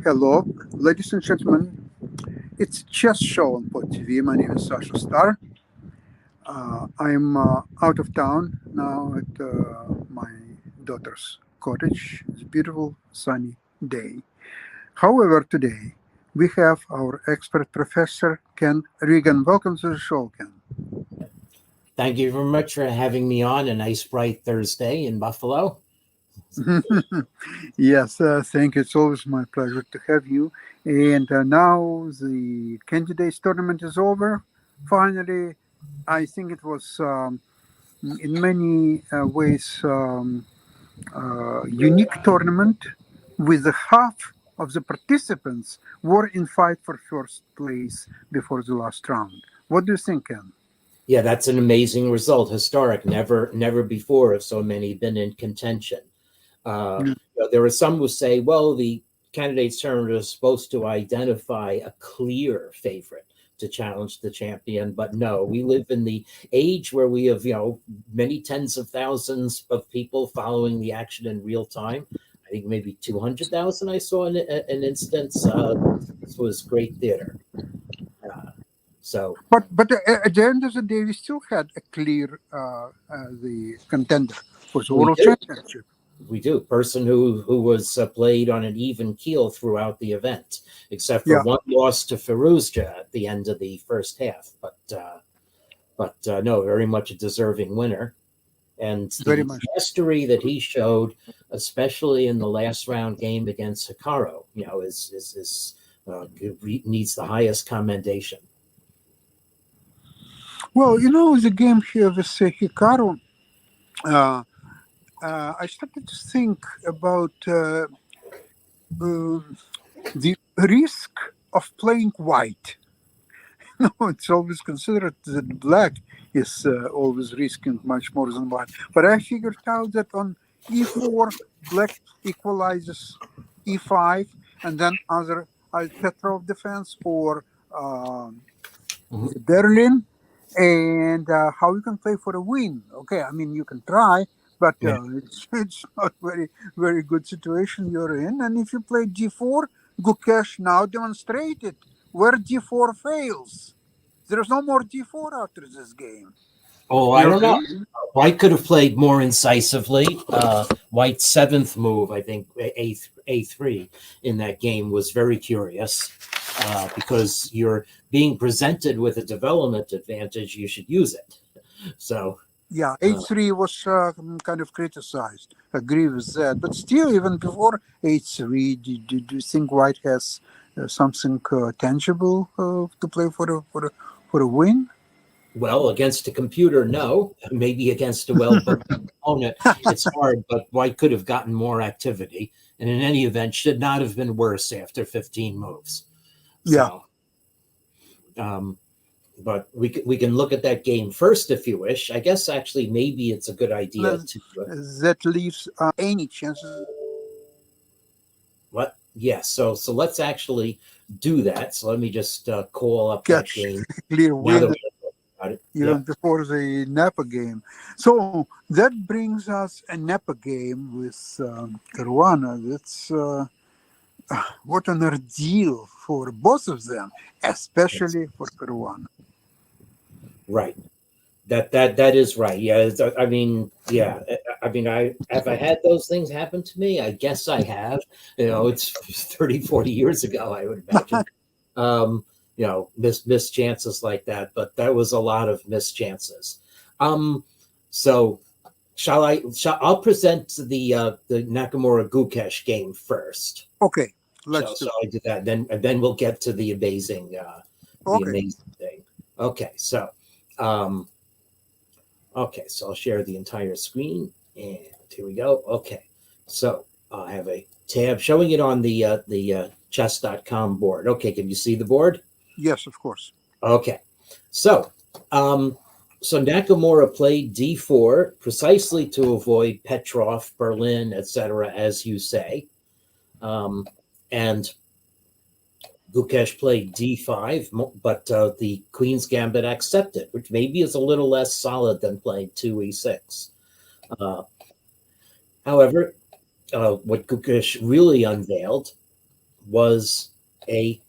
Hello, ladies and gentlemen. It's Chess Show on Pod TV. My name is Sasha Star. I'm out of town now at my daughter's cottage. It's a beautiful sunny day. However, today we have our expert professor Ken Regan. Welcome to the show, Ken. Thank you very much for having me on a nice bright Thursday in Buffalo. Yes, thank you. It's always my pleasure to have you. And now the candidates tournament is over. Finally, I think it was in many ways unique tournament with the half of the participants were in fight for first place before the last round. What do you think, Ken? Yeah, that's an amazing result. Historic. Never before have so many been in contention. There are some who say, well, the candidates tournament is supposed to identify a clear favorite to challenge the champion, but no, we live in the age where we have, many tens of thousands of people following the action in real time. I think maybe 200,000 I saw an instance. This was great theater. But at the end of the day, we still had a clear the contender for the world championship. We do. Person who was played on an even keel throughout the event, except for one loss to Firouzja at the end of the first half. But no, very much a deserving winner. And the mastery that he showed, especially in the last round game against Hikaru, needs the highest commendation. Well, the game here with Hikaru, I started to think about the risk of playing white. It's always considered that black is always risking much more than white. But I figured out that on e4, black equalizes e5, and then either Petrov defense or Berlin, and how you can play for a win. Okay, I mean, you can try, but it's not very good situation you're in. And if you play g4, Gukesh now demonstrated where g4 fails. There's no more g4 after this game. Oh, I don't know. White could have played more incisively. White's seventh move, I think, a3 in that game was very curious because you're being presented with a development advantage. You should use it. So. Yeah, a3 was kind of criticized. Agree with that. But still, even before a3, do you think White has something tangible to play for a win? Well, against a computer, no. Maybe against a well-booked opponent, it's hard. But White could have gotten more activity, and in any event, should not have been worse after 15 moves. So, but we can look at that game first if you wish. I guess actually maybe it's a good idea to. That leaves any chances. What? Yes. So let's actually do that. So let me just call up that game. Clear win. Even before the Napa game. So that brings us a Napa game with Caruana. That's what an ordeal for both of them, especially for Caruana. Right. That is right. Yeah. I mean, have I had those things happen to me? I guess I have. It's 30, 40 years ago, I would imagine. Missed chances like that, but that was a lot of missed chances. So I'll present the Nakamura Gukesh game first. Okay, let's do that. And then we'll get to the amazing thing. Okay, so so I'll share the entire screen, and here we go. Okay, so I have a tab showing it on the chess.com board. Okay, can you see the board? Yes, of course. Okay, so Nakamura played d4 precisely to avoid Petrov, Berlin, etc., as you say, and Gukesh played d5, but the Queen's Gambit accepted, which maybe is a little less solid than playing 2e6. However, what Gukesh really unveiled was a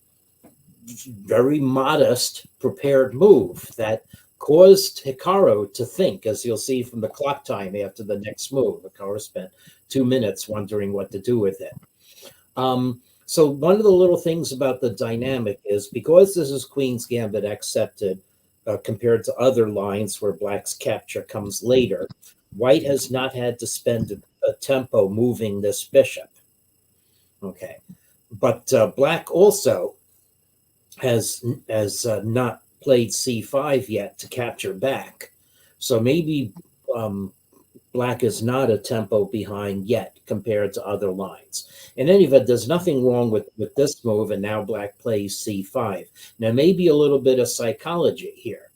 very modest prepared move that caused Hikaru to think, as you'll see from the clock time after the next move. Hikaru spent 2 minutes wondering what to do with it. So one of the little things about the dynamic is, because this is Queen's Gambit accepted, compared to other lines where Black's capture comes later, White has not had to spend a tempo moving this bishop. Okay, but Black also has not played c5 yet to capture back, so maybe Black is not a tempo behind yet compared to other lines. In any event, there's nothing wrong with this move, and now Black plays c5. Now, maybe a little bit of psychology here.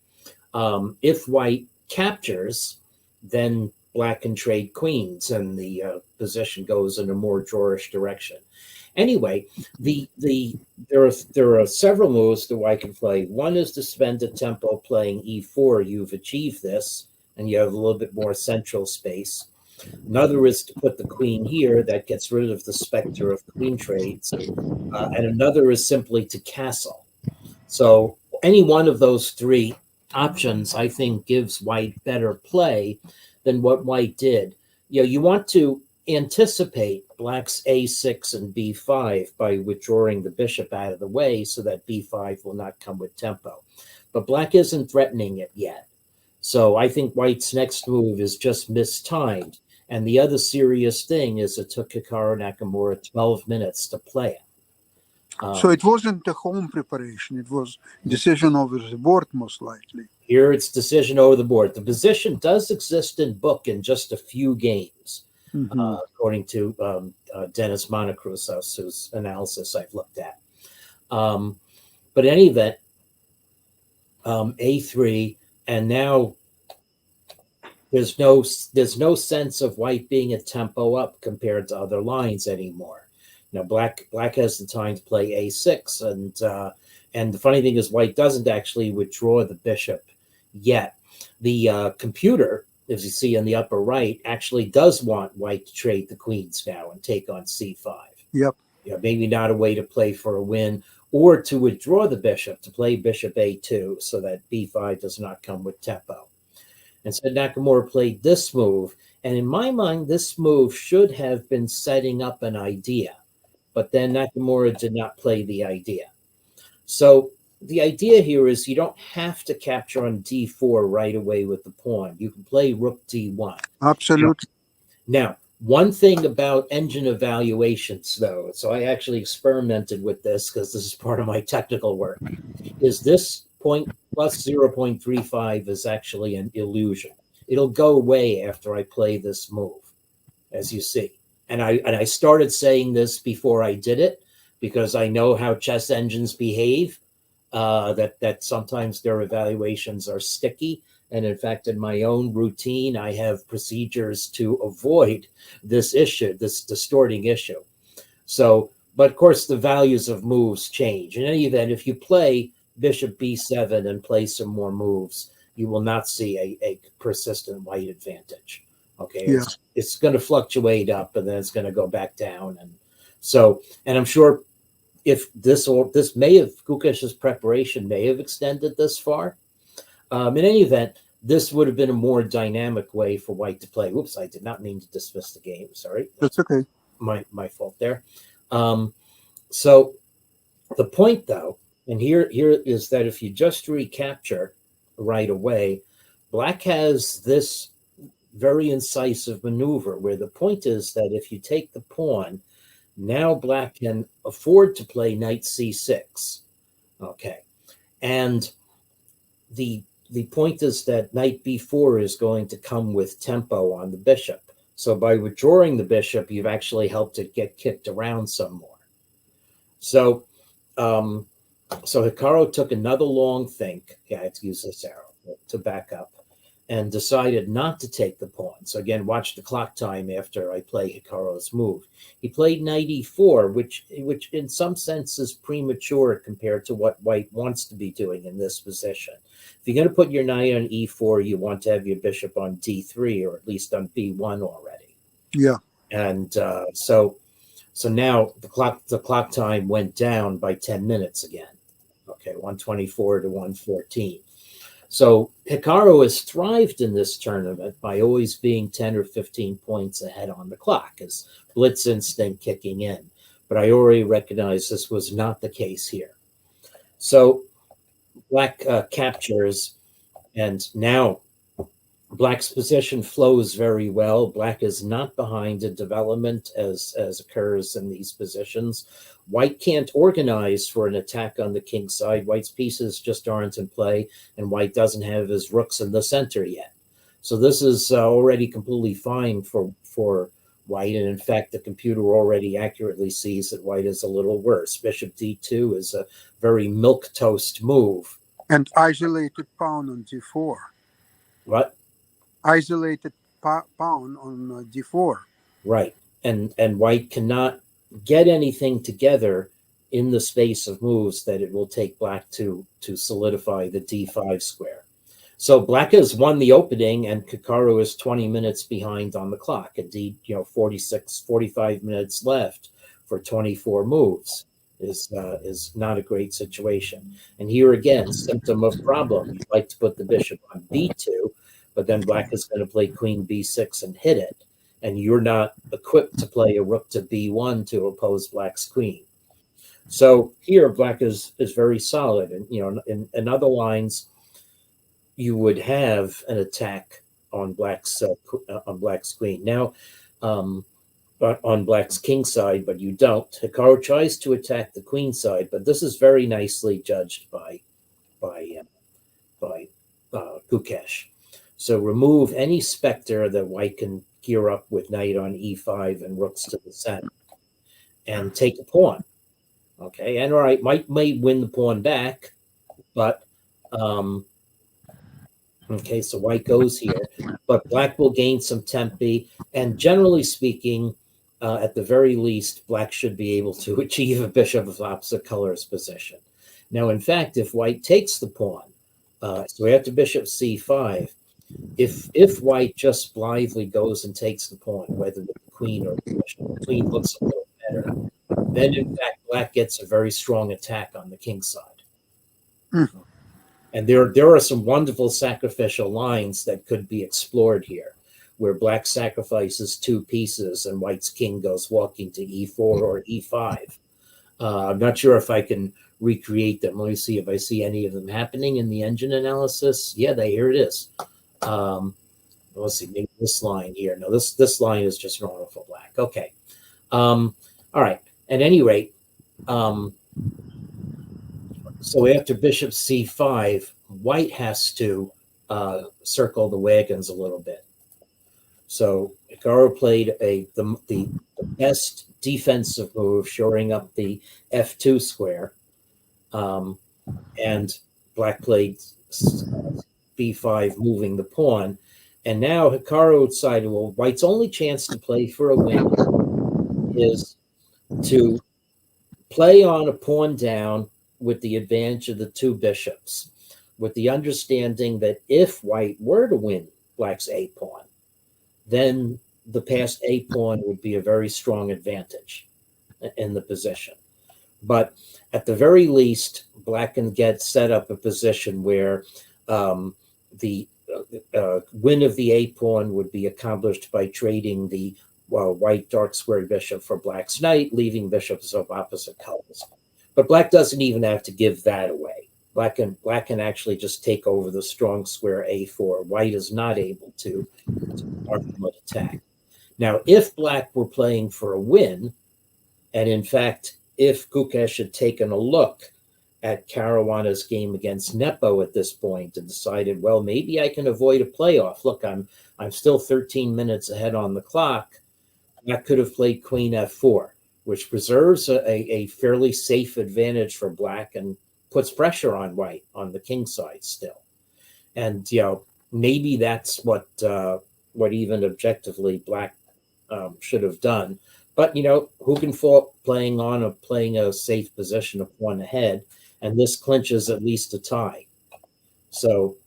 If White captures, then Black can trade queens, and the position goes in a more drawish direction. Anyway, there are several moves that White can play. One is to spend a tempo playing e4. You've achieved this, and you have a little bit more central space. Another is to put the queen here. That gets rid of the specter of queen trades. And another is simply to castle. So any one of those three options, I think, gives White better play than what White did. You want to anticipate Black's a6 and b5 by withdrawing the bishop out of the way so that b5 will not come with tempo. But Black isn't threatening it yet. So I think White's next move is just mistimed. And the other serious thing is it took Hikaru Nakamura 12 minutes to play it. So it wasn't a home preparation. It was decision over the board, most likely. Here it's decision over the board. The position does exist in book in just a few games, according to Dennis Monacruz, whose analysis I've looked at. But in any event, a3, and now there's no sense of White being a tempo up compared to other lines anymore. Now, Black has the time to play a6, and the funny thing is White doesn't actually withdraw the bishop yet. The computer, as you see in the upper right, actually does want White to trade the queens now and take on c5. Yep. Maybe not a way to play for a win, or to withdraw the bishop, to play bishop a2 so that b5 does not come with tempo. And so Nakamura played this move, and in my mind, this move should have been setting up an idea, but then Nakamura did not play the idea. So the idea here is you don't have to capture on d4 right away with the pawn. You can play rook d1. Absolutely. Now, one thing about engine evaluations, though, so I actually experimented with this because this is part of my technical work, is this point plus 0.35 is actually an illusion. It'll go away after I play this move, as you see. And I started saying this before I did it, because I know how chess engines behave, that sometimes their evaluations are sticky. And in fact, in my own routine, I have procedures to avoid this issue, this distorting issue. So, but of course, the values of moves change. In any event, if you play bishop b7 and play some more moves, you will not see a persistent White advantage. Okay, yeah. It's going to fluctuate up, and then it's going to go back down. And so, and I'm sure if this may have, Kukesh's preparation may have extended this far. In any event, this would have been a more dynamic way for White to play. Whoops, I did not mean to dismiss the game. Sorry. That's okay. My fault there. So the point, though, and here is that if you just recapture right away, Black has this very incisive maneuver where the point is that if you take the pawn, now Black can afford to play knight c6. Okay. And the point is that knight b4 is going to come with tempo on the bishop. So by withdrawing the bishop, you've actually helped it get kicked around some more. So Hikaru took another long think. Yeah, I have to use this arrow to back up, and decided not to take the pawn. So again, watch the clock time after I play Hikaru's move. He played knight e4, which in some sense is premature compared to what White wants to be doing in this position. If you're going to put your knight on e4, you want to have your bishop on d3, or at least on b1 already. Yeah. And so So now the clock time went down by 10 minutes again. Okay, 124 to 114. So Hikaru has thrived in this tournament by always being 10 or 15 points ahead on the clock, as blitz instinct kicking in. But I already recognize this was not the case here. So Black captures, and now Black's position flows very well. Black is not behind in development as occurs in these positions. White can't organize for an attack on the king side. White's pieces just aren't in play, and White doesn't have his rooks in the center yet. So this is already completely fine for White, and in fact, the computer already accurately sees that White is a little worse. Bishop d2 is a very milquetoast move. And isolated pawn on d4. What? Isolated pawn on d4. Right, and White cannot get anything together in the space of moves that it will take Black to solidify the d5 square. So Black has won the opening, and Hikaru is 20 minutes behind on the clock. Indeed, 45 minutes left for 24 moves is not a great situation. And here again, symptom of problem. You'd like to put the bishop on b2, but then Black is going to play queen b6 and hit it, and you're not equipped to play a rook to b1 to oppose Black's queen. So here Black is very solid, and in other lines you would have an attack on Black's queen. Now on Black's king side, but you don't. Hikaru tries to attack the queen side, but this is very nicely judged by Gukesh. So remove any specter that White can gear up with knight on e5 and rooks to the center, and take a pawn. Okay, and all right, White may win the pawn back, but okay, so White goes here, but Black will gain some tempi, and generally speaking, at the very least, Black should be able to achieve a bishop of opposite colors position. Now, in fact, if White takes the pawn, so we have to bishop c5. If White just blithely goes and takes the pawn, whether the queen or the bishop, the queen looks a little better, then in fact Black gets a very strong attack on the king side. And there are some wonderful sacrificial lines that could be explored here, where Black sacrifices two pieces and White's king goes walking to e4 or e5. I'm not sure if I can recreate them. Let me see if I see any of them happening in the engine analysis. Yeah, here it is. Let's see, maybe this line here. No, this line is just normal for Black. Okay. All right. At any rate, so after bishop c5, White has to circle the wagons a little bit. So Hikaru played the best defensive move, shoring up the f2 square, and Black played b5, moving the pawn. And now Hikaru decided, well, White's only chance to play for a win is to play on a pawn down with the advantage of the two bishops, with the understanding that if White were to win Black's a pawn, then the passed a pawn would be a very strong advantage in the position. But at the very least, Black can get set up a position where the win of the a pawn would be accomplished by trading the White dark squared bishop for Black's knight, leaving bishops of opposite colors. But Black doesn't even have to give that away. Black can actually just take over the strong square a4. White is not able to attack. Now, if Black were playing for a win, and in fact, if Gukesh had taken a look at Caruana's game against Nepo at this point and decided, well, maybe I can avoid a playoff. Look, I'm still 13 minutes ahead on the clock. Black could have played queen f4, which preserves a fairly safe advantage for Black and puts pressure on White on the king side still. And maybe that's what even objectively Black should have done. But who can fault playing a safe position of one ahead? And this clinches at least a tie. So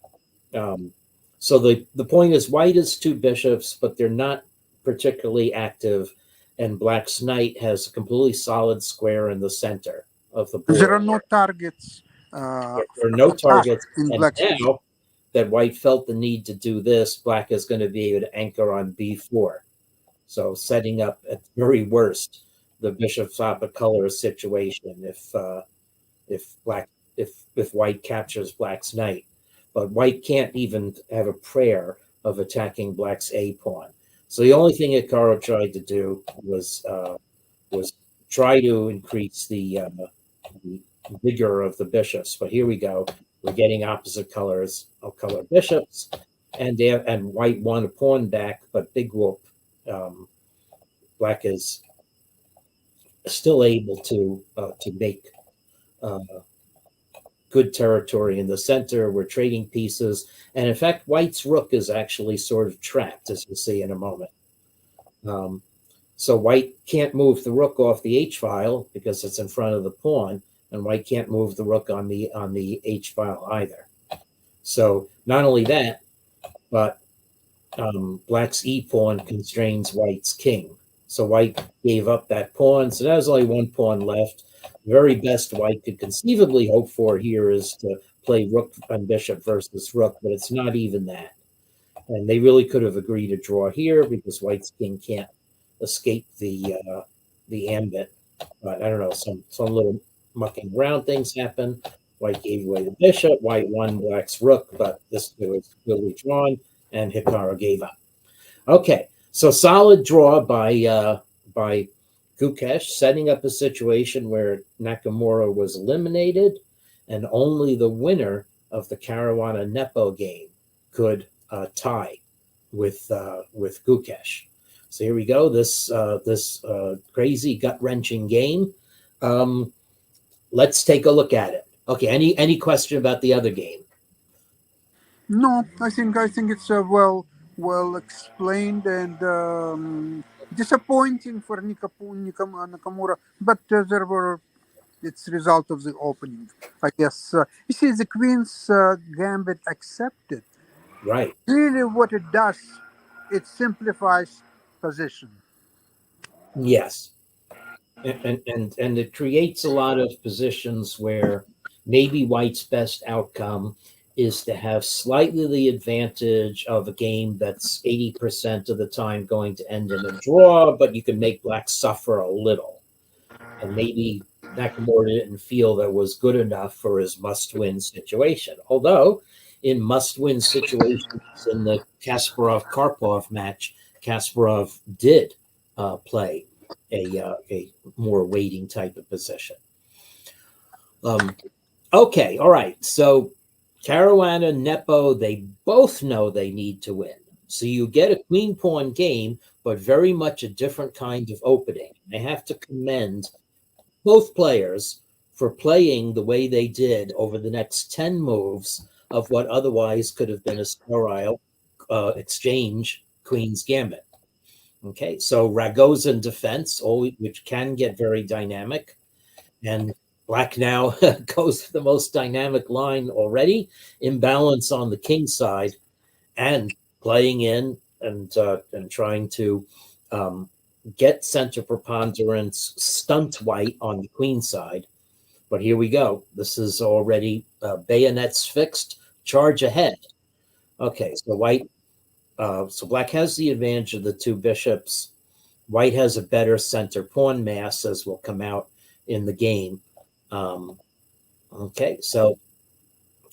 the point is, White is two bishops, but they're not particularly active and black's knight has a completely solid square in the center of the board. There are no targets. There are no targets, in and black's now that white felt the need to do this, black is going to be able to anchor on b4. So setting up at the very worst the bishop swap of color situation if white captures black's knight. But white can't even have a prayer of attacking black's a pawn. So the only thing Hikaru tried to do was try to increase the vigor of the bishops. But here we go. We're getting opposite colors of color bishops, and white won a pawn back, but big whoop. Black is still able to make good territory in the center. We're trading pieces, and in fact, white's rook is actually sort of trapped, as you'll see in a moment. So white can't move the rook off the h file because it's in front of the pawn, and white can't move the rook on the h file either. So not only that, but black's e pawn constrains white's king. So white gave up that pawn. So there's only one pawn left. The very best white could conceivably hope for here is to play rook and bishop versus rook, but it's not even that. And they really could have agreed to draw here because white's king can't escape the ambit. But I don't know, some little mucking around things happen. White gave away the bishop. White won black's rook, but this was clearly drawn, and Hikaru gave up. Okay, so solid draw by Gukesh, setting up a situation where Nakamura was eliminated, and only the winner of the Caruana Nepo game could tie with Gukesh. So here we go. This crazy gut-wrenching game. Let's take a look at it. Okay. Any question about the other game? No, I think it's well explained and disappointing for Nakamura, but it's result of the opening, I guess. You see, the Queen's Gambit accepted. Right. Really, what it does, it simplifies position. Yes. And it creates a lot of positions where maybe white's best outcome is to have slightly the advantage of a game that's 80% of the time going to end in a draw, but you can make black suffer a little. And maybe Nakamura didn't feel that was good enough for his must-win situation. Although in must-win situations in the Kasparov-Karpov match, Kasparov did play a more waiting type of position. Okay, all right. So Caruana, Nepo, they both know they need to win. So you get a queen pawn game, but very much a different kind of opening. I have to commend both players for playing the way they did over the next 10 moves of what otherwise could have been a sterile exchange Queen's Gambit. Okay, so Ragozin defense, which can get very dynamic, and black now goes to the most dynamic line already, imbalance on the king side, and playing in and trying to get center preponderance, stunt white on the queen side. But here we go. This is already bayonets fixed, charge ahead. Okay, so white. So black has the advantage of the two bishops. White has a better center pawn mass, as will come out in the game. Okay, so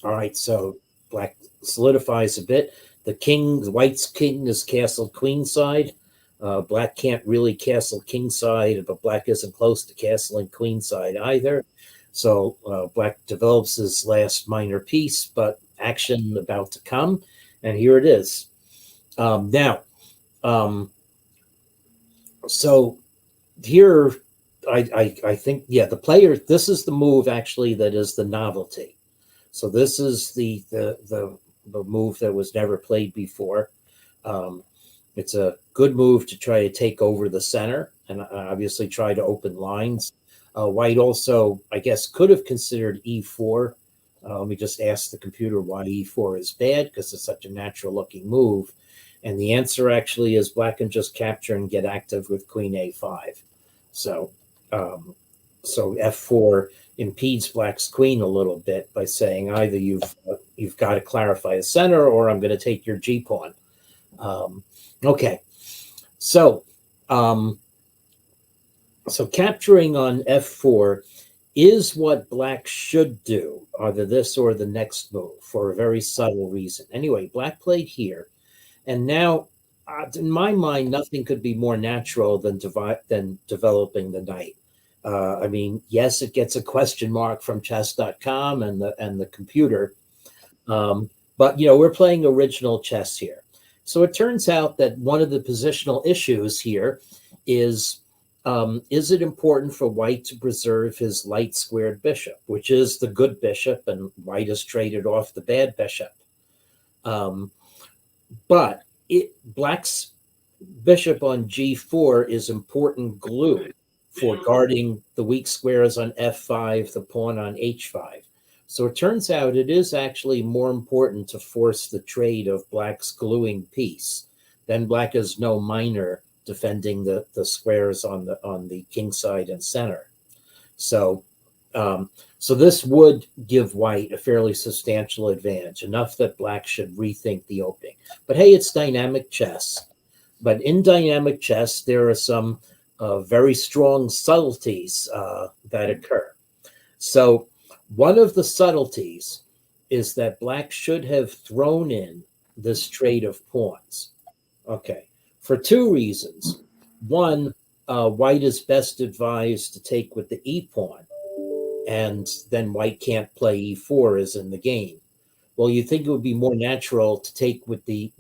all right, so black solidifies a bit. The white's king is castled queenside. Black can't really castle kingside, but black isn't close to castling queenside either. So black develops his last minor piece, but action about to come, and here it is. Now, so here, I think, yeah, the player, this is the move actually that is the novelty. So this is the move that was never played before. It's a good move to try to take over the center and obviously try to open lines. White also, I guess, could have considered e4. Let me just ask the computer why e4 is bad, because it's such a natural looking move. And the answer actually is black can just capture and get active with queen a5. So, so f4 impedes black's queen a little bit by saying either you've got to clarify the center, or I'm going to take your g pawn. Okay, so so capturing on f4 is what black should do, either this or the next move, for a very subtle reason. Anyway, black played here, and now, in my mind, nothing could be more natural than developing the knight. I mean, yes, it gets a question mark from chess.com and the computer, but we're playing original chess here. So it turns out that one of the positional issues here is it important for white to preserve his light squared bishop, which is the good bishop, and white has traded off the bad bishop. But black's bishop on g4 is important glue for guarding the weak squares on f5, the pawn on h5. So it turns out it is actually more important to force the trade of black's gluing piece. Then black has no minor defending the squares on the king side and center. So so this would give white a fairly substantial advantage, enough that black should rethink the opening. But hey, it's dynamic chess. But in dynamic chess, there are some very strong subtleties that occur. So one of the subtleties is that black should have thrown in this trade of pawns. Okay, for two reasons. One, white is best advised to take with the e pawn, and then white can't play e4 as in the game. Well, you think it would be more natural to take with the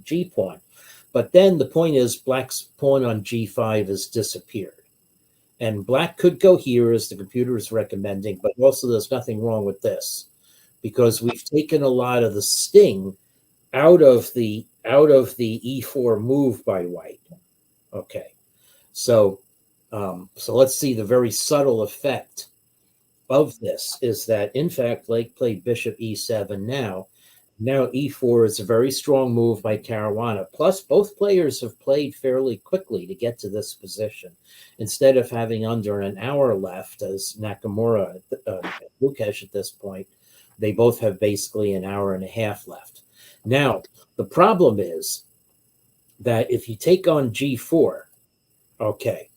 g pawn, but then the point is black's pawn on g5 has disappeared, and black could go here as the computer is recommending, but also there's nothing wrong with this, because we've taken a lot of the sting out of the e4 move by white. Okay, so let's see the very subtle effect of this is that, in fact, Blake played bishop e7 now. Now e4 is a very strong move by Caruana. Plus, both players have played fairly quickly to get to this position. Instead of having under an hour left, as Nakamura and Lukesh at this point, they both have basically an hour and a half left. Now, the problem is that if you take on g4, okay,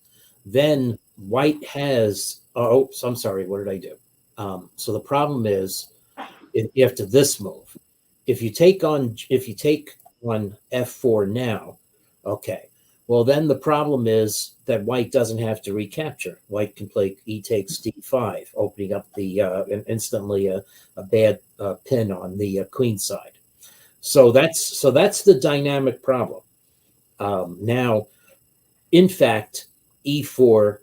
then white has, oh, so I'm sorry, what did I do? So the problem is, after this move, if you take on f4 now, okay, well then the problem is that white doesn't have to recapture. White can play e takes d5, opening up the instantly a bad pin on the queen side. So that's the dynamic problem. Now, in fact, e4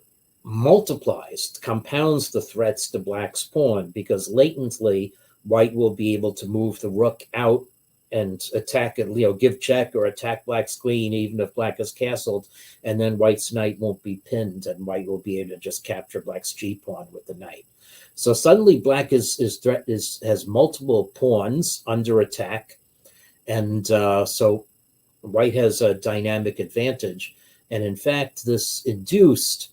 compounds the threats to black's pawn, because latently white will be able to move the rook out and attack it, give check or attack black's queen, even if black is castled, and then white's knight won't be pinned, and white will be able to just capture black's g pawn with the knight. So suddenly black has multiple pawns under attack, and so white has a dynamic advantage. And in fact, this induced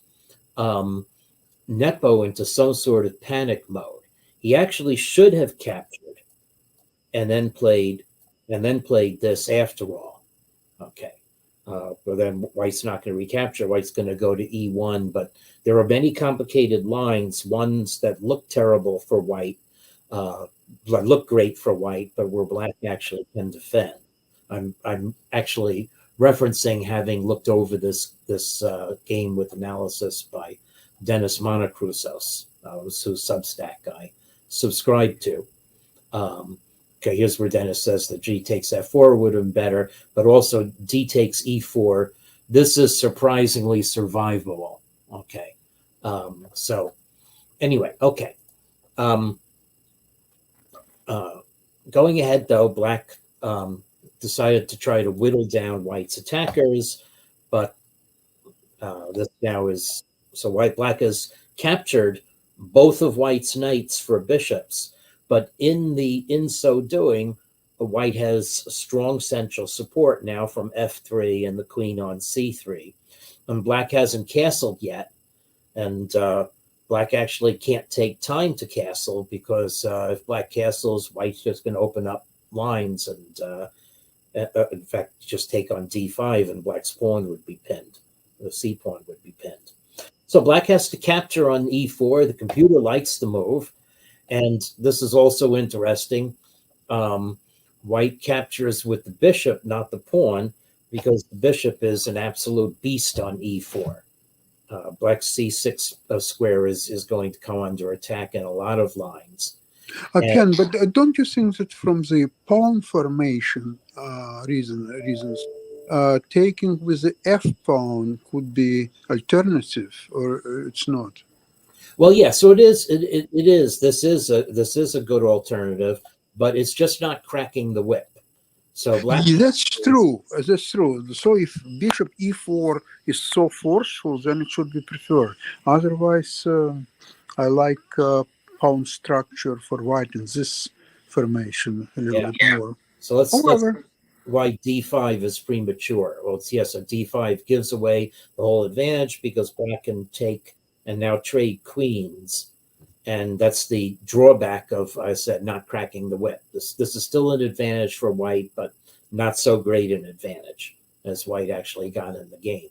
Nepo into some sort of panic mode. He actually should have captured and then played this after all. Okay. But then white's not going to recapture. White's going to go to e1, but there are many complicated lines, ones that look terrible for white, look great for white, but where black actually can defend. I'm actually referencing having looked over this game with analysis by Dennis Monocrusos, whose Substack I subscribe to. Okay, here's where Dennis says that g takes f4 would have been better, but also d takes e4. This is surprisingly survivable. Okay, so anyway, okay. Going ahead though, black decided to try to whittle down white's attackers, but this now is, so black has captured both of white's knights for bishops, But in so doing, white has strong central support now from f3 and the queen on c3. And black hasn't castled yet. And black actually can't take time to castle, because if black castles, white's just going to open up lines and, in fact, just take on d5, and black's pawn would be pinned. The c pawn would be pinned. So black has to capture on e4. The computer likes the move. And this is also interesting. White captures with the bishop, not the pawn, because the bishop is an absolute beast on e4. Black's c6 square is going to come under attack in a lot of lines. Again, but don't you think that from the pawn formation reasons, taking with the f pawn could be alternative, or it's not? Well, yeah. So it is. It is. This is a good alternative, but it's just not cracking the whip. So black. Yeah, that's true. That's true. So if bishop e4 is so forceful, then it should be preferred. Otherwise, I like pawn structure for white in this formation a little bit more. So let's why d5 is premature. Well, it's yes, a d5 gives away the whole advantage, because black can take and now trade queens. And that's the drawback of, I said, not cracking the whip. This is still an advantage for white, but not so great an advantage as white actually got in the game.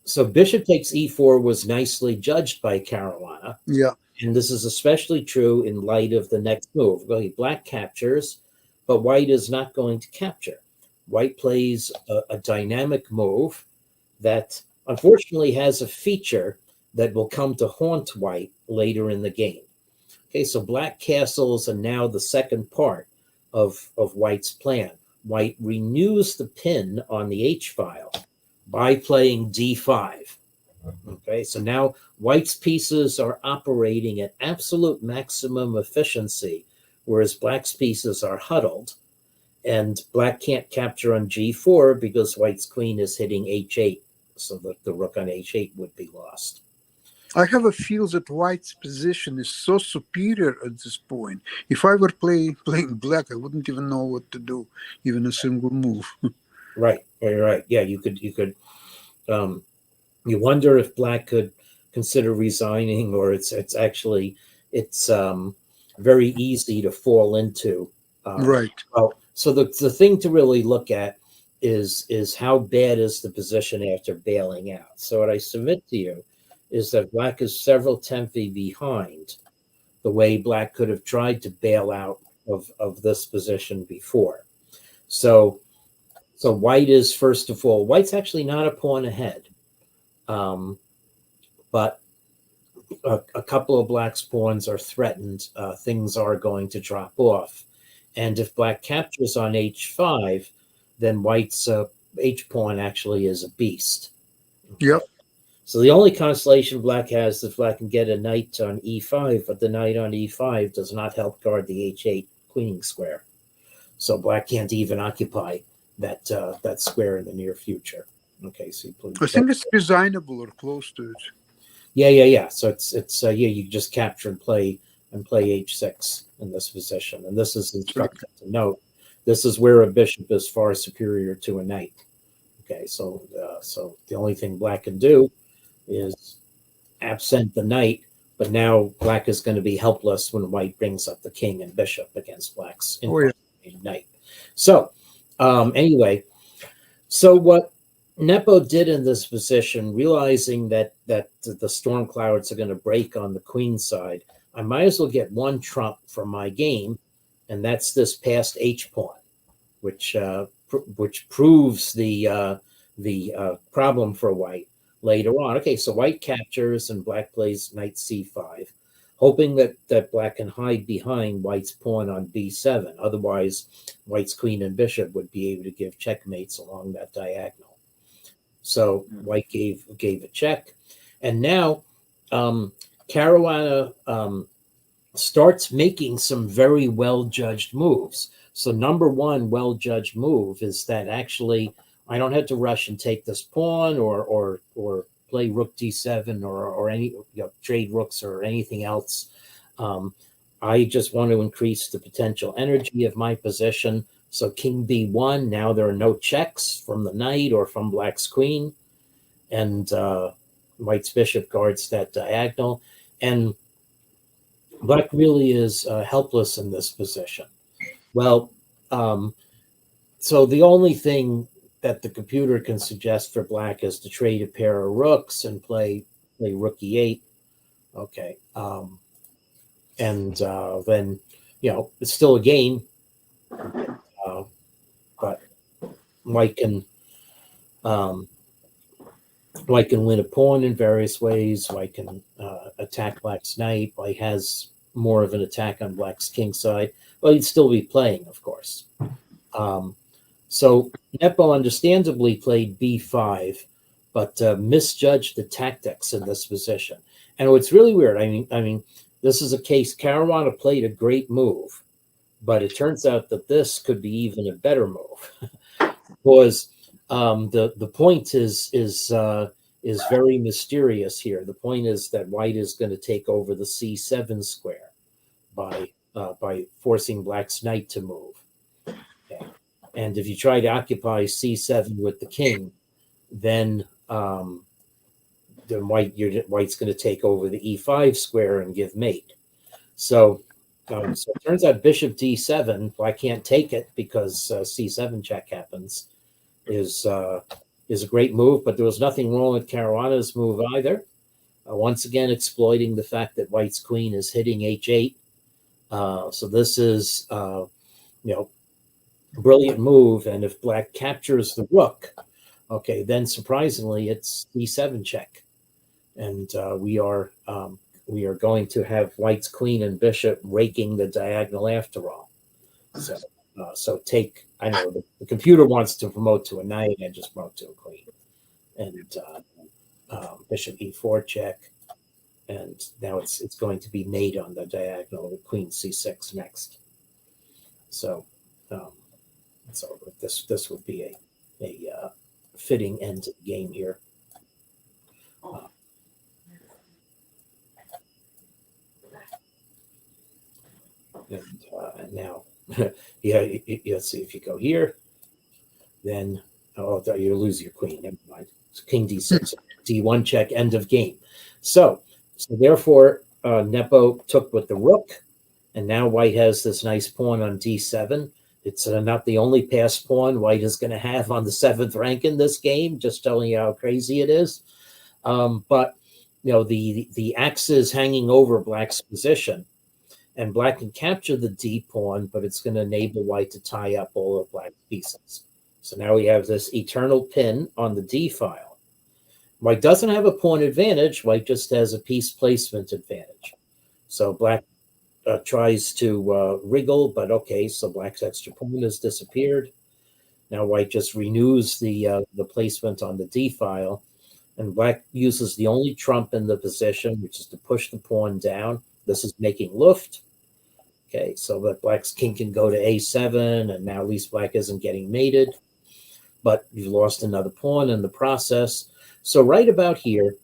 So bishop takes e4 was nicely judged by Caruana. Yeah. And this is especially true in light of the next move. Black captures, but white is not going to capture. White plays a dynamic move that unfortunately has a feature that will come to haunt white later in the game. Okay, so black castles are now the second part of white's plan. White renews the pin on the h-file by playing d5. Okay, so now white's pieces are operating at absolute maximum efficiency, whereas black's pieces are huddled, and black can't capture on g4 because white's queen is hitting h8, so that the rook on h8 would be lost. I have a feel that white's position is so superior at this point. If I were playing black, I wouldn't even know what to do, even a single move. Right. Yeah, you could. You wonder if black could consider resigning, or it's very easy to fall into. Right. Well, so the thing to really look at is how bad is the position after bailing out. So what I submit to you is that black is several tempi behind the way black could have tried to bail out of this position before. So white is, first of all, white's actually not a pawn ahead, but a couple of black's pawns are threatened. Things are going to drop off. And if black captures on h5, then white's h-pawn actually is a beast. Yep. So the only consolation black has is black can get a knight on e5, but the knight on e5 does not help guard the h8 queening square. So black can't even occupy that square in the near future. Okay, so I think it's designable or close to it. Yeah. So it's you just capture and play h6 in this position, and this is instructive to note. This is where a bishop is far superior to a knight. Okay, so the only thing black can do is absent the knight, but now black is going to be helpless when white brings up the king and bishop against black's knight. So anyway, so what Nepo did in this position, realizing that the storm clouds are going to break on the queen side, I might as well get one trump from my game, and that's this passed h-pawn, which proves the problem for white later on. Okay, so white captures and black plays knight c5, hoping that black can hide behind white's pawn on b7. Otherwise, white's queen and bishop would be able to give checkmates along that diagonal. So white gave a check, and now Caruana starts making some very well-judged moves. So number one well-judged move is that actually I don't have to rush and take this pawn or play rook d7 or any trade rooks or anything else. I just want to increase the potential energy of my position. So king b1, now there are no checks from the knight or from black's queen, and white's bishop guards that diagonal. And black really is helpless in this position. Well, so the only thing that the computer can suggest for black is to trade a pair of rooks and play rook e8. Okay. And then, it's still a game, but white can win a pawn in various ways. White can attack black's knight. White has more of an attack on black's king side. Well, he'd still be playing, of course. So Nepo understandably played b5, but misjudged the tactics in this position. And what's really weird, I mean, this is a case Caruana played a great move, but it turns out that this could be even a better move, because the point is very mysterious here. The point is that white is going to take over the c7 square by forcing black's knight to move. Okay. And if you try to occupy c7 with the king, then white's going to take over the e5 square and give mate. So it turns out bishop d7, black can't take it because c7 check happens, is a great move, but there was nothing wrong with Caruana's move either. Once again, exploiting the fact that white's queen is hitting h8. So this is, brilliant move. And if black captures the rook, okay, then surprisingly, it's d7 check. And we are going to have white's queen and bishop raking the diagonal after all. So take, I know the computer wants to promote to a knight, and just promote to a queen. And bishop e4 check. And now it's going to be mate on the diagonal with queen c6 next. So this would be a fitting end to the game here. And now, let's see, if you go here, then you lose your queen. Never mind. So king d6, d1 check, end of game. So therefore, Nepo took with the rook, and now white has this nice pawn on d7. It's not the only passed pawn white is going to have on the 7th rank in this game, just telling you how crazy it is. But the axe is hanging over black's position, and black can capture the d pawn, but it's going to enable white to tie up all of black's pieces. So now we have this eternal pin on the d file. White doesn't have a pawn advantage. White just has a piece placement advantage. So black tries to wriggle, but okay, so black's extra pawn has disappeared. Now white just renews the placement on the d file, and black uses the only trump in the position, which is to push the pawn down. This is making luft. Okay, so that black's king can go to a7, and now at least black isn't getting mated, but you've lost another pawn in the process. So right about here,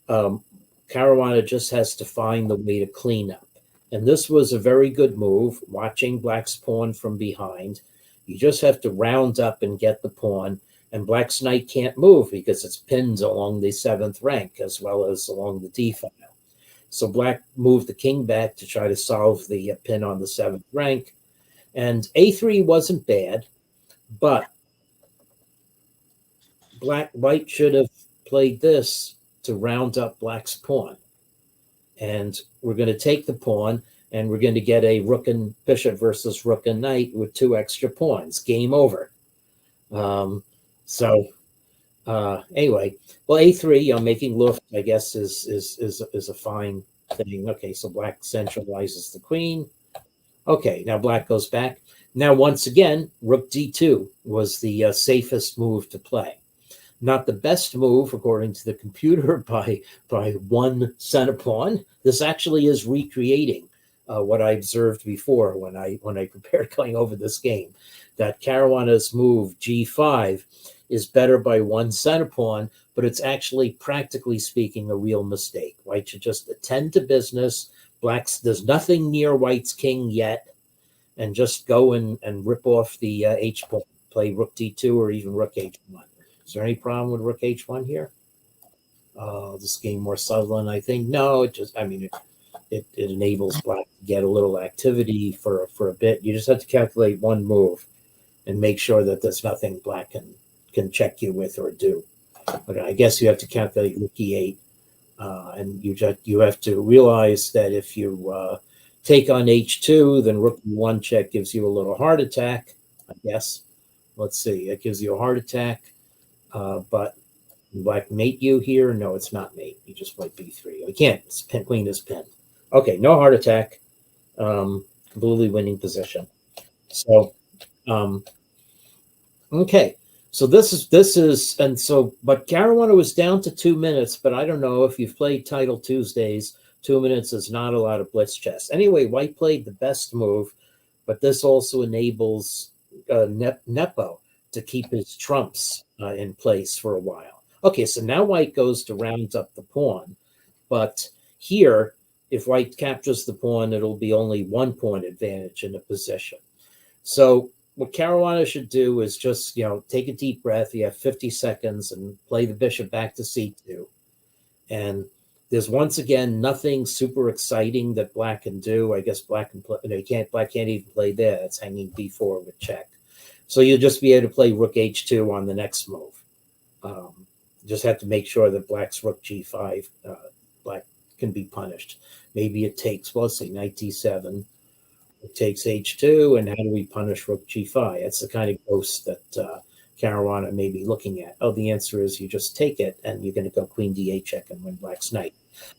Caruana just has to find the way to clean up. And this was a very good move, watching black's pawn from behind. You just have to round up and get the pawn, and black's knight can't move because it's pinned along the 7th rank as well as along the d file. So black moved the king back to try to solve the pin on the 7th rank. And a3 wasn't bad, but white should have played this to round up black's pawn. And we're going to take the pawn, and we're going to get a rook and bishop versus rook and knight with 2 extra pawns. Game over. Anyway, well, a3, making luft, I guess, is a fine thing. Okay, so black centralizes the queen. Okay, now black goes back. Now, once again, rook d2 was the safest move to play. Not the best move, according to the computer, by 1 center pawn. This actually is recreating what I observed before when I prepared going over this game, that Caruana's move g5 is better by 1 center pawn, but it's actually, practically speaking, a real mistake. White should just attend to business, there's nothing near white's king yet, and just go and rip off the h point, play rook d2 or even rook h1. Is there any problem with rook h1 here? This game more subtle, and I think no. It just, I mean, it enables black to get a little activity for a bit. You just have to calculate one move and make sure that there's nothing black can check you with or do. But I guess you have to calculate rook e8, and you have to realize that if you take on h2, then rook e1 check gives you a little heart attack, I guess. Let's see, it gives you a heart attack, but black mate you here? No, it's not mate. You just play b3. We can't. Queen is pinned. Okay, no heart attack. Completely winning position. So, okay. So this is, and so, but Caruana was down to 2 minutes, but I don't know if you've played Title Tuesdays, 2 minutes is not a lot of blitz chess. Anyway, white played the best move, but this also enables Nepo to keep his trumps in place for a while. Okay, so now white goes to round up the pawn, but here, if white captures the pawn, it'll be only 1 point advantage in the position. So what Caruana should do is just, take a deep breath. You have 50 seconds and play the bishop back to c2. And there's once again nothing super exciting that black can do. I guess black can play. No, black can't even play there. It's hanging b4 with check. So you'll just be able to play rook h2 on the next move. Just have to make sure that black's rook g5, black can be punished. Maybe it takes, well, let's see, knight d7. It takes h2, and how do we punish rook g5? That's the kind of ghost that Caruana may be looking at. Oh, the answer is you just take it, and you're going to go queen d8 check and win black's knight.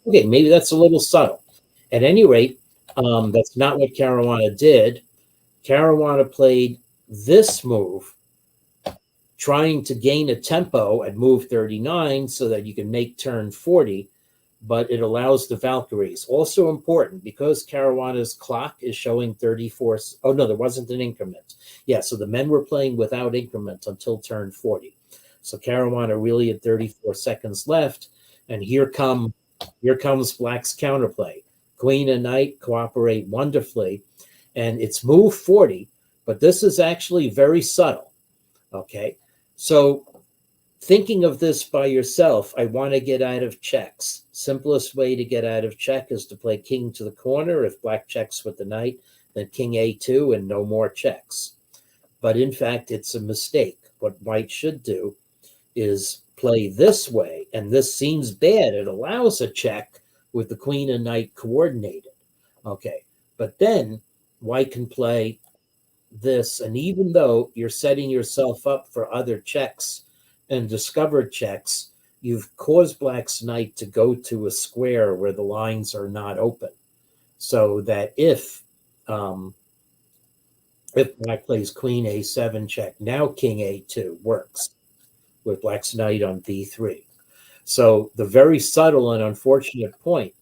Okay, maybe that's a little subtle. At any rate, that's not what Caruana did. Caruana played this move, trying to gain a tempo at move 39 so that you can make turn 40, but it allows the Valkyries. Also important, because Caruana's clock is showing 34. Oh, no, there wasn't an increment. Yeah, so the men were playing without increment until turn 40. So Caruana really had 34 seconds left, and here comes black's counterplay. Queen and knight cooperate wonderfully, and it's move 40, but this is actually very subtle, okay? So thinking of this by yourself, I want to get out of checks. Simplest way to get out of check is to play king to the corner. If black checks with the knight, then king a2 and no more checks. But in fact, it's a mistake. What white should do is play this way, and this seems bad. It allows a check with the queen and knight coordinated. Okay, but then white can play this, and even though you're setting yourself up for other checks and discovered checks, you've caused black's knight to go to a square where the lines are not open, so that if black plays queen a7 check, now king a2 works with black's knight on b3. So the very subtle and unfortunate point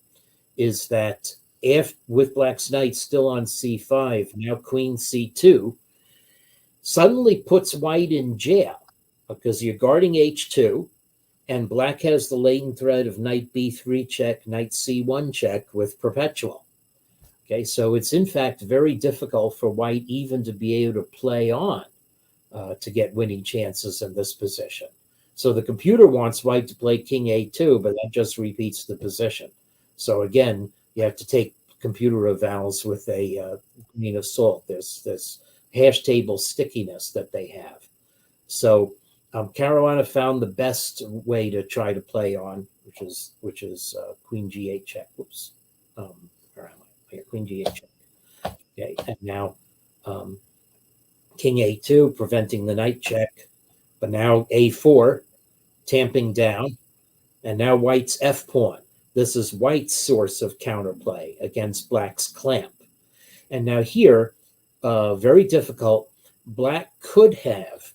is that if with black's knight still on c5, now queen c2 suddenly puts white in jail, because you're guarding h2, and black has the latent threat of knight b3 check, knight c1 check with perpetual. Okay, so it's in fact very difficult for white even to be able to play on to get winning chances in this position. So the computer wants white to play king a2, but that just repeats the position. So again, you have to take computer evals with a grain of salt. There's this hash table stickiness that they have. So Caruana found the best way to try to play on, which is queen g8 check. Whoops, where am I? Here, queen g8 check. Okay, and now king a2, preventing the knight check, but now a4, tamping down, and now white's f pawn. This is white's source of counterplay against black's clamp. And now here, very difficult, black could have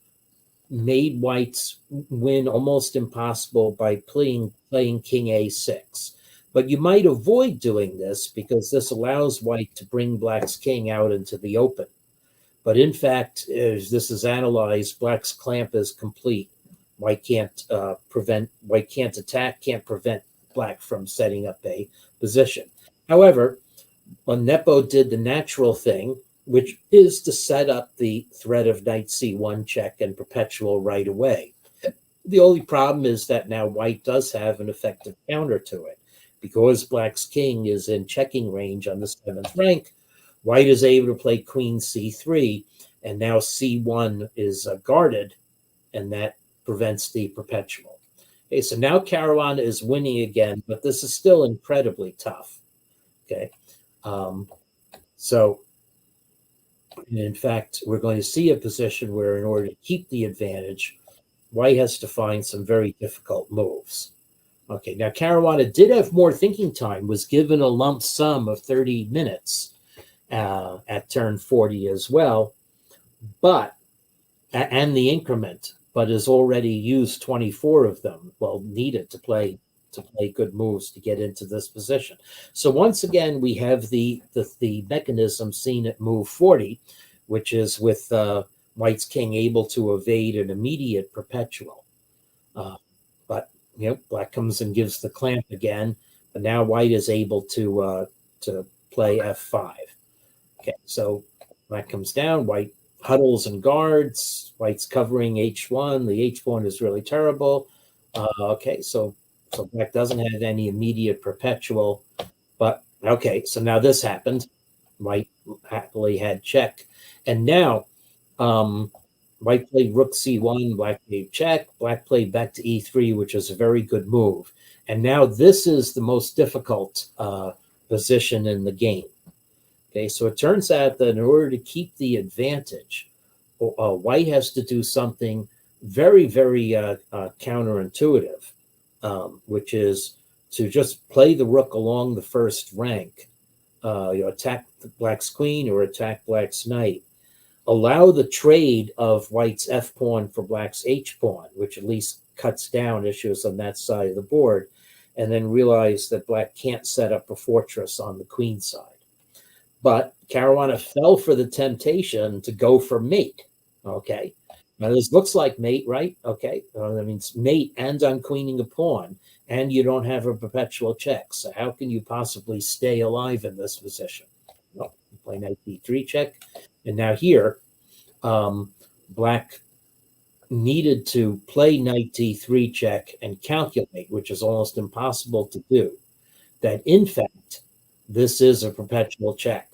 made white's win almost impossible by playing king a6. But you might avoid doing this because this allows white to bring black's king out into the open. But in fact, as this is analyzed, black's clamp is complete. White can't attack, can't prevent black from setting up a position. However, Well, Nepo did the natural thing, which is to set up the threat of knight c1 check and perpetual right away. The only problem is that now white does have an effective counter to it. Because black's king is in checking range on the 7th rank, white is able to play queen c3, and now c1 is guarded, and that prevents the perpetual. Okay, so now Caruana is winning again, but this is still incredibly tough. Okay, so in fact, we're going to see a position where in order to keep the advantage, white has to find some very difficult moves. Okay, now Caruana did have more thinking time, was given a lump sum of 30 minutes at turn 40 as well, but and the increment, but has already used 24 of them, well, needed to play good moves to get into this position. So once again, we have the mechanism seen at move 40, which is with white's king able to evade an immediate perpetual. But black comes and gives the clamp again, but now white is able to play f5. Okay, so black comes down, white huddles and guards, white's covering h1. The h1 is really terrible. Okay, so black doesn't have any immediate perpetual, but okay, so now this happened. White happily had check, and now white played rook c1, black played check, black played back to e3, which is a very good move. And now this is the most difficult position in the game. Okay, so it turns out that in order to keep the advantage, white has to do something very, very counterintuitive, which is to just play the rook along the first rank, attack black's queen or attack black's knight. Allow the trade of white's f pawn for black's h pawn, which at least cuts down issues on that side of the board, and then realize that black can't set up a fortress on the queen side. But Caruana fell for the temptation to go for mate. Okay, now this looks like mate, right? Okay, that means mate and unqueening a pawn, and you don't have a perpetual check. So how can you possibly stay alive in this position? Well, you play knight d3 check. And now here, black needed to play knight d3 check and calculate, which is almost impossible to do, that in fact, this is a perpetual check.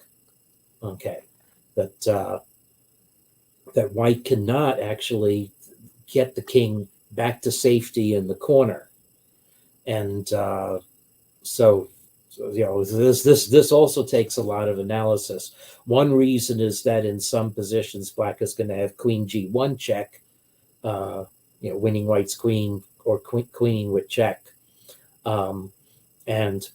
Okay, that white cannot actually get the king back to safety in the corner. And so this also takes a lot of analysis. One reason is that in some positions, black is going to have queen g1 check, winning white's queen or queening with check. And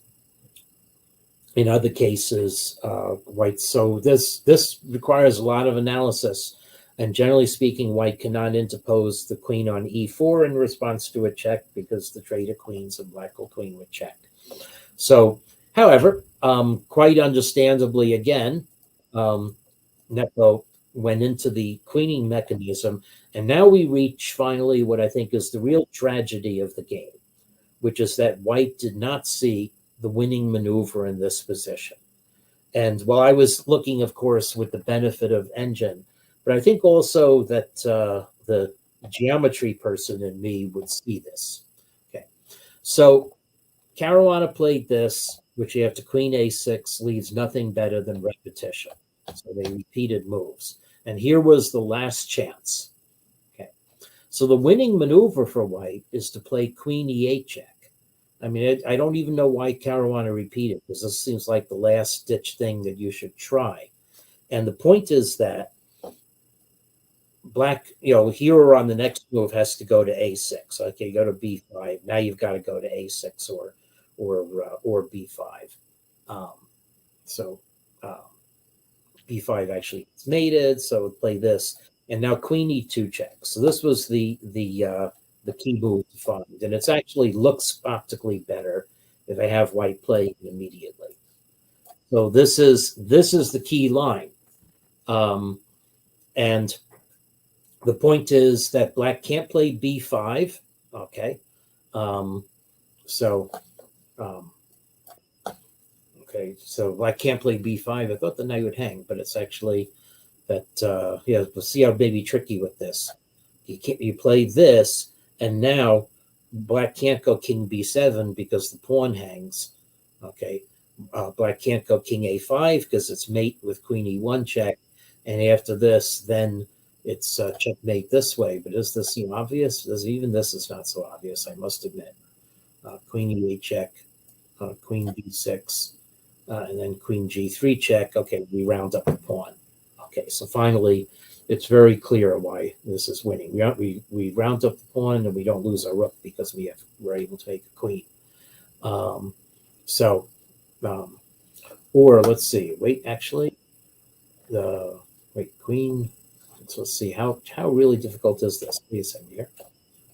in other cases, white. So this requires a lot of analysis. And generally speaking, white cannot interpose the queen on e4 in response to a check because the trade of queens and black will queen with check. So, however, quite understandably, again, Nepo went into the queening mechanism, and now we reach finally what I think is the real tragedy of the game, which is that white did not see the winning maneuver in this position. And while I was looking, of course, with the benefit of engine, but I think also that the geometry person in me would see this. Okay, so Caruana played this, which you have to queen a6, leaves nothing better than repetition. So they repeated moves. And here was the last chance. Okay, so the winning maneuver for white is to play queen e8 check. I mean, I don't even know why Caruana repeated, because this seems like the last ditch thing that you should try. And the point is that black, here or on the next move has to go to a6. Okay, go to b5. Now you've got to go to a6 or b5. B5 actually is mated, so play this, and now queen e2 check. So this was the key move to find, and it actually looks optically better if I have white playing immediately. So this is the key line, and the point is that black can't play b5. Okay, Okay, so black can't play b5. I thought the knight would hang, but it's actually that, yeah, we'll see how maybe tricky with this. You play this, and now black can't go king b7 because the pawn hangs. Okay, black can't go king a5 because it's mate with queen e1 check. And after this, then it's checkmate this way. But does this seem obvious? Even this is not so obvious, I must admit. Queen e8 check, queen b6, and then queen g3 check. Okay, we round up the pawn. Okay, so finally, it's very clear why this is winning. We round up the pawn and we don't lose our rook because we're able to make a queen. Or let's see. Wait, actually, queen. Let's see how really difficult is this? Please, here.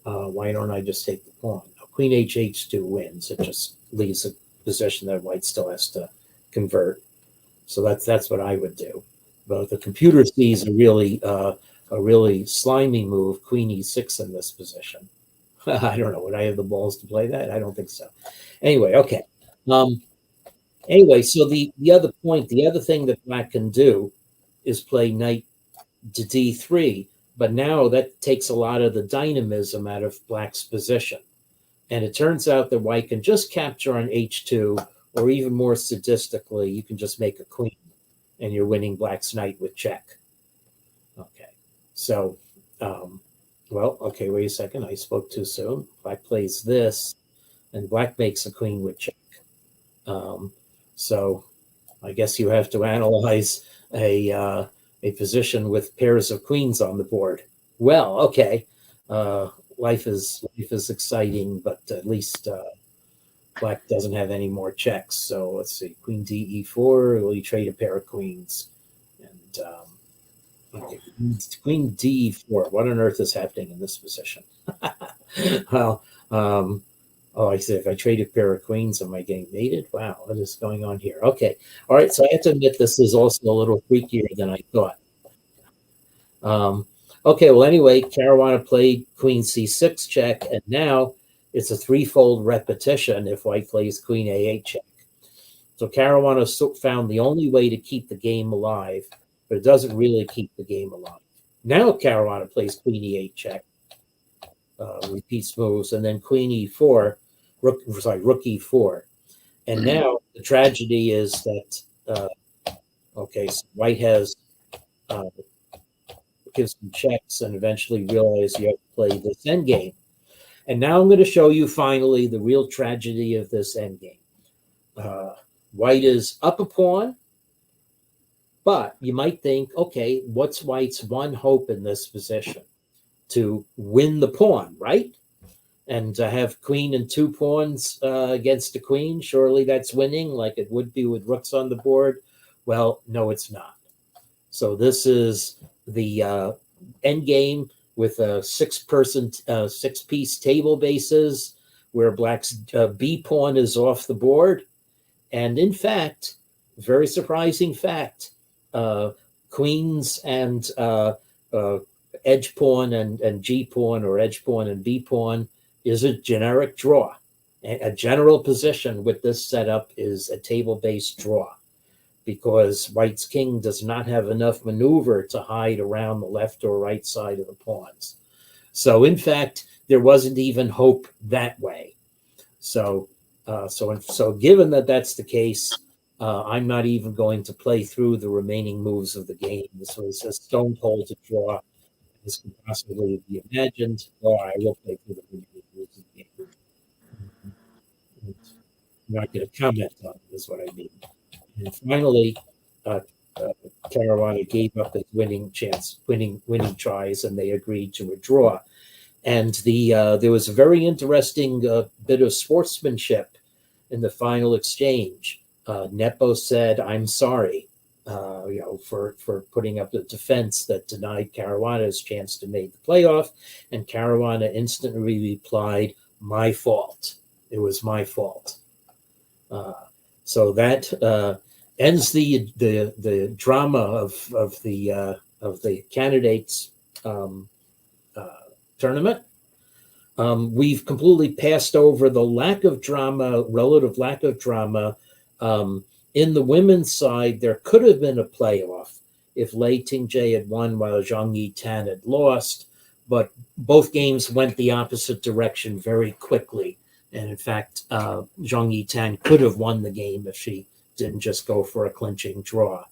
Why don't I just take the pawn? Queen h2 wins. It just leaves a position that white still has to convert. So that's what I would do. But the computer sees a really slimy move, queen e6 in this position. I don't know. Would I have the balls to play that? I don't think so. Anyway, okay. Anyway, so the other thing that black can do is play knight to d3, but now that takes a lot of the dynamism out of black's position. And it turns out that white can just capture on h2, or even more sadistically, you can just make a queen, and you're winning black's knight with check. Okay, so, well, okay, wait a second. I spoke too soon. Black plays this, and black makes a queen with check. So I guess you have to analyze a position with pairs of queens on the board. Well, okay, life is exciting, but at least black doesn't have any more checks. So let's see, queen d e4. Will you trade a pair of queens? And okay, queen d4. What on earth is happening in this position? Well, oh, I see. If I trade a pair of queens, am I getting mated? Wow, what is going on here? Okay. All right. So I have to admit this is also a little freakier than I thought. Okay. Well, anyway, Caruana played queen c6 check, and now it's a threefold repetition if white plays queen a8 check. So Caruana found the only way to keep the game alive, but it doesn't really keep the game alive. Now Caruana plays queen e8 check, repeats moves, and then queen e4. Rook e4, and now the tragedy is that okay, so white has gives some checks and eventually realize you have to play this endgame. And now I'm going to show you finally the real tragedy of this endgame. White is up a pawn, but you might think, okay, what's white's one hope in this position? To win the pawn, right? And to have queen and two pawns against a queen, surely that's winning, like it would be with rooks on the board. Well, no, it's not. So this is the end game with a six-piece table bases, where black's b pawn is off the board. And in fact, very surprising fact, queens and edge pawn and g pawn, or edge pawn and b pawn, is a generic draw. A general position with this setup is a table-based draw, because white's king does not have enough maneuver to hide around the left or right side of the pawns. So in fact, there wasn't even hope that way. So given that that's the case, I'm not even going to play through the remaining moves of the game. This was a stone cold to draw. This can possibly be imagined, or I will play through the remaining moves of the game. I'm not going to comment on it, is what I mean. And finally, Caruana gave up his winning tries, and they agreed to a draw. And there was a very interesting bit of sportsmanship in the final exchange. Nepo said, "I'm sorry, for putting up the defense that denied Caruana his chance to make the playoff." And Caruana instantly replied, "My fault. It was my fault." So that ends the drama of the candidates tournament. We've completely passed over the relative lack of drama In the women's side, there could have been a playoff if Lei Ting-jae had won while Zhang Yitan had lost, but both games went the opposite direction very quickly. And in fact, Zhang Yitan could have won the game if she didn't just go for a clinching draw.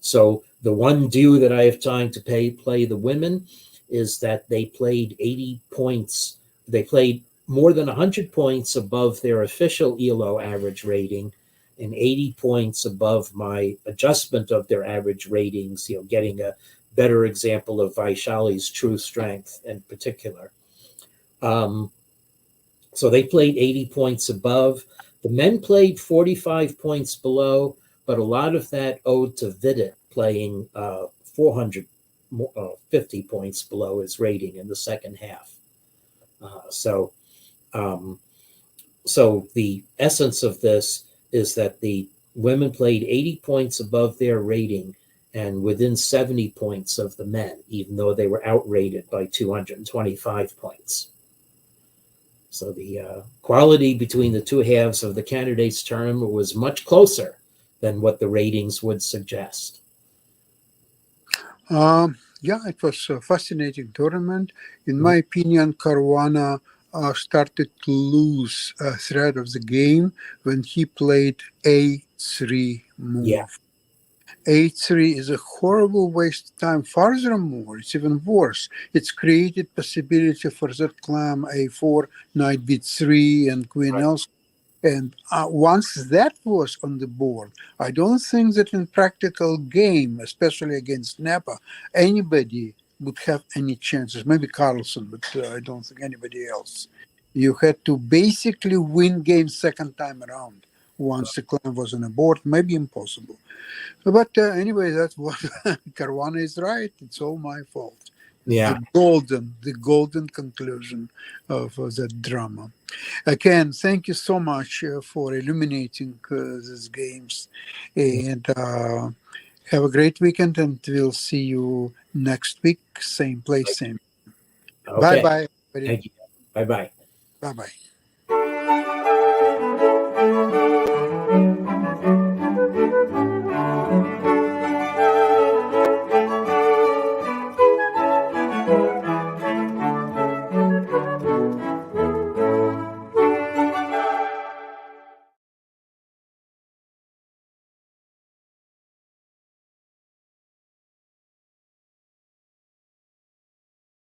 So the one due that I have time to play the women is that they played 80 points. They played more than 100 points above their official ELO average rating and 80 points above my adjustment of their average ratings, getting a better example of Vaishali's true strength in particular. So they played 80 points above. The men played 45 points below, but a lot of that owed to Vidit playing 450 points below his rating in the second half. So the essence of this is that the women played 80 points above their rating and within 70 points of the men, even though they were outrated by 225 points. So the quality between the two halves of the candidates' tournament was much closer than what the ratings would suggest. Yeah, it was a fascinating tournament. In my opinion, Caruana started to lose a thread of the game when he played A3 move. Yeah. A3 is a horrible waste of time. Furthermore, it's even worse. It's created possibility for that clam A4, knight B3, and queen L. And once that was on the board, I don't think that in practical game, especially against Napa, anybody would have any chances. Maybe Carlsen, but I don't think anybody else. You had to basically win game second time around. Once the clam was on the board, maybe impossible. But anyway, that's what Caruana is right. It's all my fault. Yeah. The golden conclusion of that drama. Again, thank you so much for illuminating these games. And have a great weekend, and we'll see you next week. Same place, same. Okay. Bye-bye. Thank you. Bye-bye. Bye-bye.